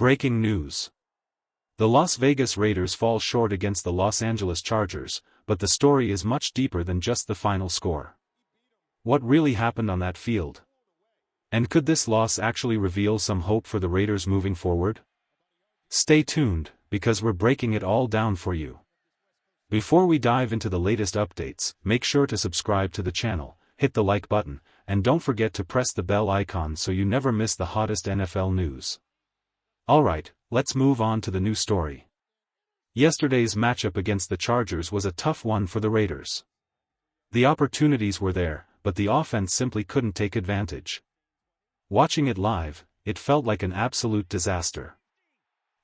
Breaking news. The Las Vegas Raiders fall short against the Los Angeles Chargers, but the story is much deeper than just the final score. What really happened on that field? And could this loss actually reveal some hope for the Raiders moving forward? Stay tuned, because we're breaking it all down for you. Before we dive into the latest updates, make sure to subscribe to the channel, hit the like button, and don't forget to press the bell icon so you never miss the hottest NFL news. Alright, let's move on to the new story. Yesterday's matchup against the Chargers was a tough one for the Raiders. The opportunities were there, but the offense simply couldn't take advantage. Watching it live, it felt like an absolute disaster.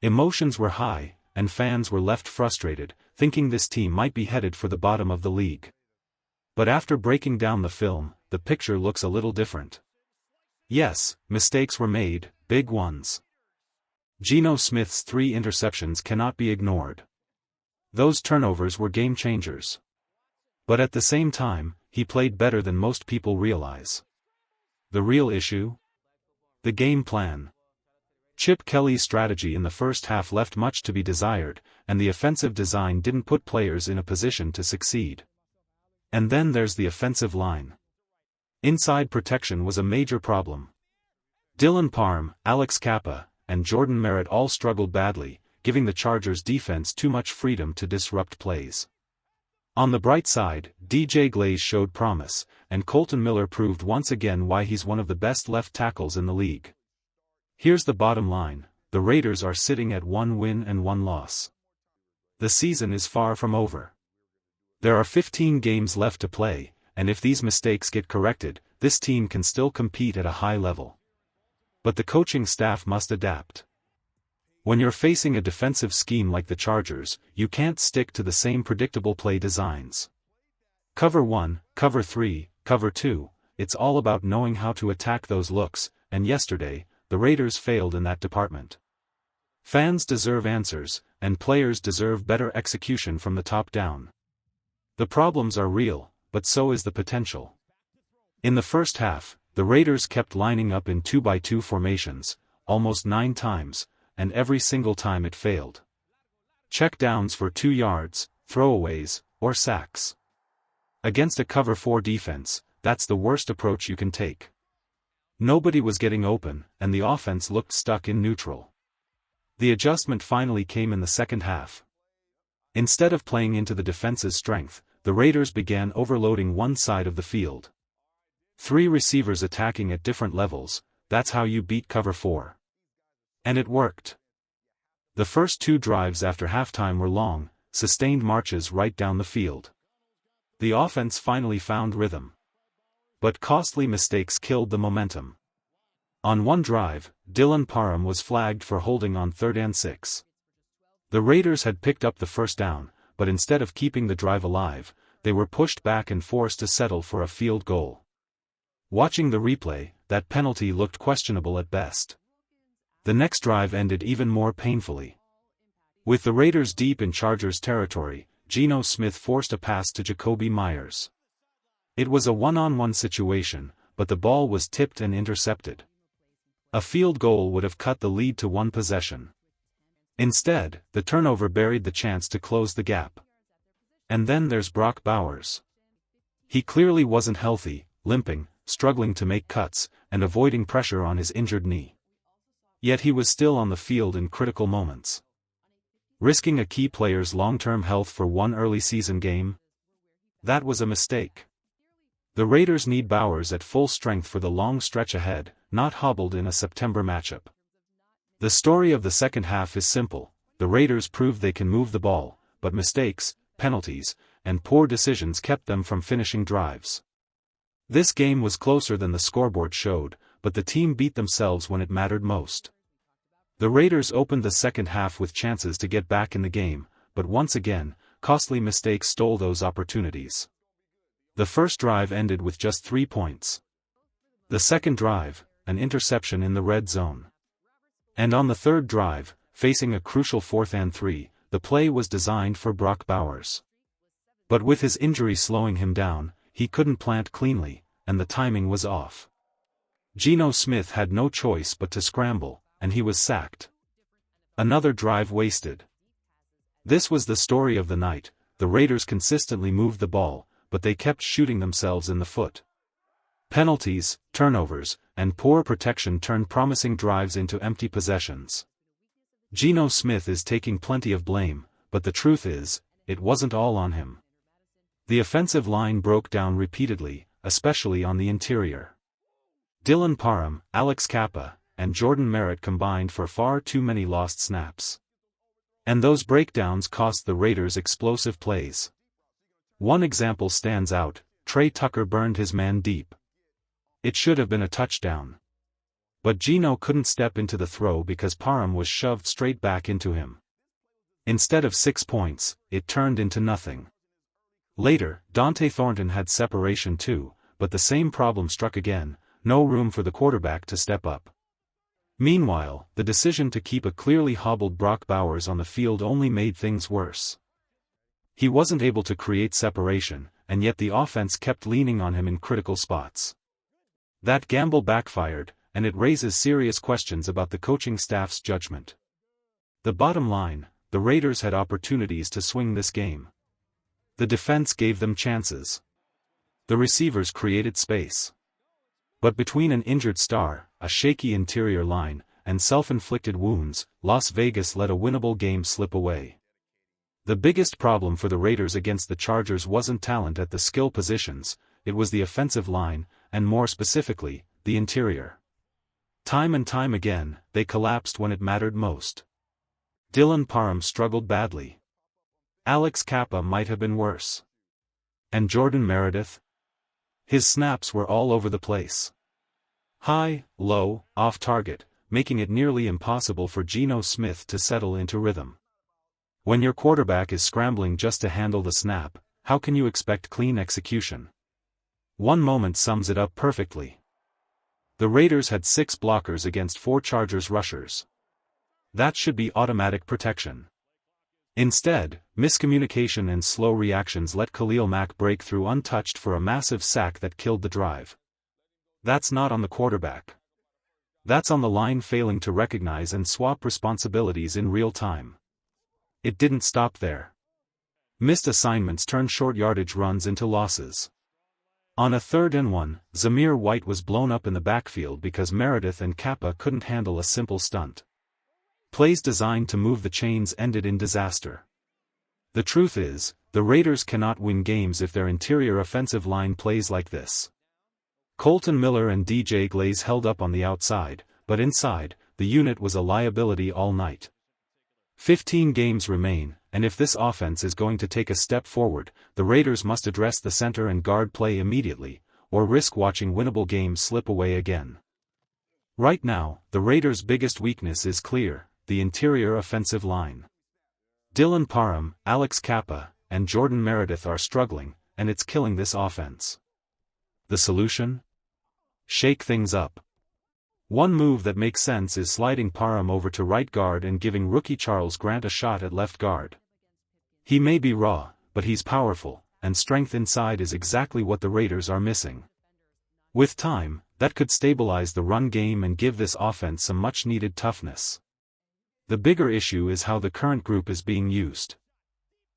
Emotions were high, and fans were left frustrated, thinking this team might be headed for the bottom of the league. But after breaking down the film, the picture looks a little different. Yes, mistakes were made, big ones. Geno Smith's 3 interceptions cannot be ignored. Those turnovers were game changers. But at the same time, he played better than most people realize. The real issue? The game plan. Chip Kelly's strategy in the first half left much to be desired, and the offensive design didn't put players in a position to succeed. And then there's the offensive line. Inside protection was a major problem. Dylan Parham, Alex Kappa, and Jordan Merritt all struggled badly, giving the Chargers' defense too much freedom to disrupt plays. On the bright side, DJ Glaze showed promise, and Colton Miller proved once again why he's one of the best left tackles in the league. Here's the bottom line: the Raiders are sitting at 1 win and 1 loss. The season is far from over. There are 15 games left to play, and if these mistakes get corrected, this team can still compete at a high level. But the coaching staff must adapt. When you're facing a defensive scheme like the Chargers, you can't stick to the same predictable play designs. Cover 1, cover 3, cover 2, it's all about knowing how to attack those looks, and yesterday, the Raiders failed in that department. Fans deserve answers, and players deserve better execution from the top down. The problems are real, but so is the potential. In the first half, the Raiders kept lining up in 2-by-2 formations, almost 9 times, and every single time it failed. Checkdowns for 2 yards, throwaways, or sacks. Against a cover 4 defense, that's the worst approach you can take. Nobody was getting open, and the offense looked stuck in neutral. The adjustment finally came in the second half. Instead of playing into the defense's strength, the Raiders began overloading one side of the field. 3 receivers attacking at different levels, that's how you beat cover 4. And it worked. The first 2 drives after halftime were long, sustained marches right down the field. The offense finally found rhythm. But costly mistakes killed the momentum. On one drive, Dylan Parham was flagged for holding on 3rd and 6. The Raiders had picked up the first down, but instead of keeping the drive alive, they were pushed back and forced to settle for a field goal. Watching the replay, that penalty looked questionable at best. The next drive ended even more painfully. With the Raiders deep in Chargers territory, Geno Smith forced a pass to Jakobi Meyers. It was a one-on-one situation, but the ball was tipped and intercepted. A field goal would have cut the lead to 1 possession. Instead, the turnover buried the chance to close the gap. And then there's Brock Bowers. He clearly wasn't healthy, limping, struggling to make cuts, and avoiding pressure on his injured knee. Yet he was still on the field in critical moments. Risking a key player's long-term health for one early season game? That was a mistake. The Raiders need Bowers at full strength for the long stretch ahead, not hobbled in a September matchup. The story of the second half is simple: the Raiders proved they can move the ball, but mistakes, penalties, and poor decisions kept them from finishing drives. This game was closer than the scoreboard showed, but the team beat themselves when it mattered most. The Raiders opened the second half with chances to get back in the game, but once again, costly mistakes stole those opportunities. The first drive ended with just 3 points. The second drive, an interception in the red zone. And on the third drive, facing a crucial 4th and 3, the play was designed for Brock Bowers. But with his injury slowing him down, he couldn't plant cleanly, and the timing was off. Geno Smith had no choice but to scramble, and he was sacked. Another drive wasted. This was the story of the night. The Raiders consistently moved the ball, but they kept shooting themselves in the foot. Penalties, turnovers, and poor protection turned promising drives into empty possessions. Geno Smith is taking plenty of blame, but the truth is, it wasn't all on him. The offensive line broke down repeatedly, especially on the interior. Dylan Parham, Alex Kappa, and Jordan Merritt combined for far too many lost snaps. And those breakdowns cost the Raiders explosive plays. One example stands out: Trey Tucker burned his man deep. It should have been a touchdown. But Geno couldn't step into the throw because Parham was shoved straight back into him. Instead of 6 points, it turned into nothing. Later, Dante Thornton had separation too, but the same problem struck again: no room for the quarterback to step up. Meanwhile, the decision to keep a clearly hobbled Brock Bowers on the field only made things worse. He wasn't able to create separation, and yet the offense kept leaning on him in critical spots. That gamble backfired, and it raises serious questions about the coaching staff's judgment. The bottom line: the Raiders had opportunities to swing this game. The defense gave them chances. The receivers created space. But between an injured star, a shaky interior line, and self-inflicted wounds, Las Vegas let a winnable game slip away. The biggest problem for the Raiders against the Chargers wasn't talent at the skill positions, it was the offensive line, and more specifically, the interior. Time and time again, they collapsed when it mattered most. Dylan Parham struggled badly. Alex Kappa might have been worse. And Jordan Meredith? His snaps were all over the place. High, low, off target, making it nearly impossible for Geno Smith to settle into rhythm. When your quarterback is scrambling just to handle the snap, how can you expect clean execution? One moment sums it up perfectly. The Raiders had 6 blockers against 4 Chargers rushers. That should be automatic protection. Instead, miscommunication and slow reactions let Khalil Mack break through untouched for a massive sack that killed the drive. That's not on the quarterback. That's on the line failing to recognize and swap responsibilities in real time. It didn't stop there. Missed assignments turned short yardage runs into losses. On a 3rd and 1, Zamir White was blown up in the backfield because Meredith and Kappa couldn't handle a simple stunt. Plays designed to move the chains ended in disaster. The truth is, the Raiders cannot win games if their interior offensive line plays like this. Colton Miller and DJ Glaze held up on the outside, but inside, the unit was a liability all night. 15 games remain, and if this offense is going to take a step forward, the Raiders must address the center and guard play immediately, or risk watching winnable games slip away again. Right now, the Raiders' biggest weakness is clear: the interior offensive line. Dylan Parham, Alex Kappa, and Jordan Meredith are struggling, and it's killing this offense. The solution? Shake things up. One move that makes sense is sliding Parham over to right guard and giving rookie Charles Grant a shot at left guard. He may be raw, but he's powerful, and strength inside is exactly what the Raiders are missing. With time, that could stabilize the run game and give this offense some much-needed toughness. The bigger issue is how the current group is being used.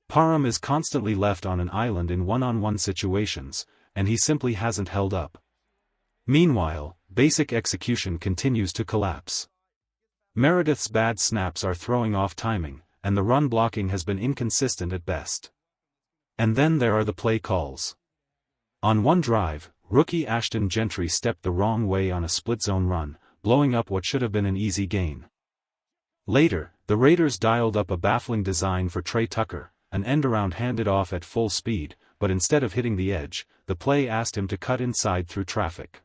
Parham is constantly left on an island in one-on-one situations, and he simply hasn't held up. Meanwhile, basic execution continues to collapse. Meredith's bad snaps are throwing off timing, and the run blocking has been inconsistent at best. And then there are the play calls. On one drive, rookie Ashton Gentry stepped the wrong way on a split-zone run, blowing up what should have been an easy gain. Later, the Raiders dialed up a baffling design for Trey Tucker, an end-around handed off at full speed, but instead of hitting the edge, the play asked him to cut inside through traffic.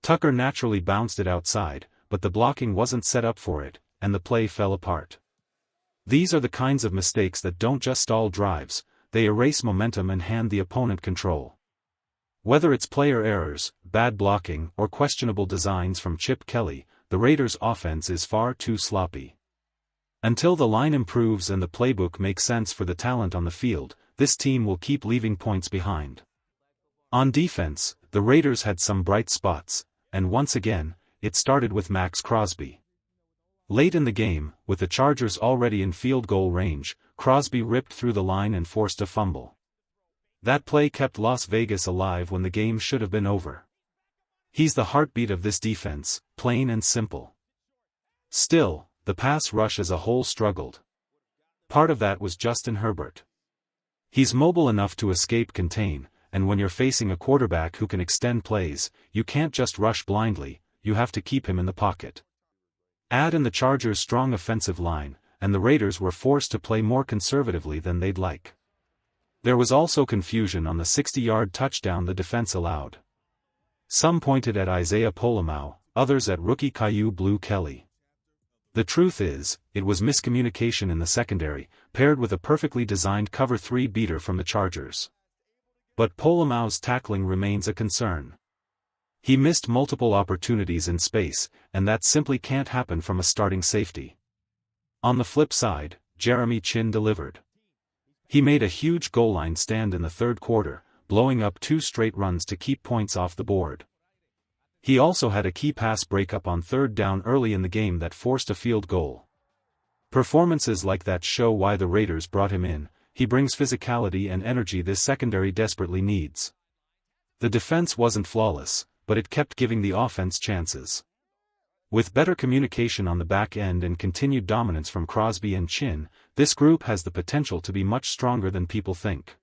Tucker naturally bounced it outside, but the blocking wasn't set up for it, and the play fell apart. These are the kinds of mistakes that don't just stall drives, they erase momentum and hand the opponent control. Whether it's player errors, bad blocking, or questionable designs from Chip Kelly, the Raiders' offense is far too sloppy. Until the line improves and the playbook makes sense for the talent on the field, this team will keep leaving points behind. On defense, the Raiders had some bright spots, and once again, it started with Maxx Crosby. Late in the game, with the Chargers already in field goal range, Crosby ripped through the line and forced a fumble. That play kept Las Vegas alive when the game should have been over. He's the heartbeat of this defense, plain and simple. Still, the pass rush as a whole struggled. Part of that was Justin Herbert. He's mobile enough to escape contain, and when you're facing a quarterback who can extend plays, you can't just rush blindly, you have to keep him in the pocket. Add in the Chargers' strong offensive line, and the Raiders were forced to play more conservatively than they'd like. There was also confusion on the 60-yard touchdown the defense allowed. Some pointed at Isaiah Pola-Mao, others at rookie Kyu Blue Kelly. The truth is, it was miscommunication in the secondary, paired with a perfectly designed cover 3 beater from the Chargers. But Pola-Mao's tackling remains a concern. He missed multiple opportunities in space, and that simply can't happen from a starting safety. On the flip side, Jeremy Chinn delivered. He made a huge goal line stand in the third quarter, blowing up 2 straight runs to keep points off the board. He also had a key pass breakup on third down early in the game that forced a field goal. Performances like that show why the Raiders brought him in. He brings physicality and energy this secondary desperately needs. The defense wasn't flawless, but it kept giving the offense chances. With better communication on the back end and continued dominance from Crosby and Chinn, this group has the potential to be much stronger than people think.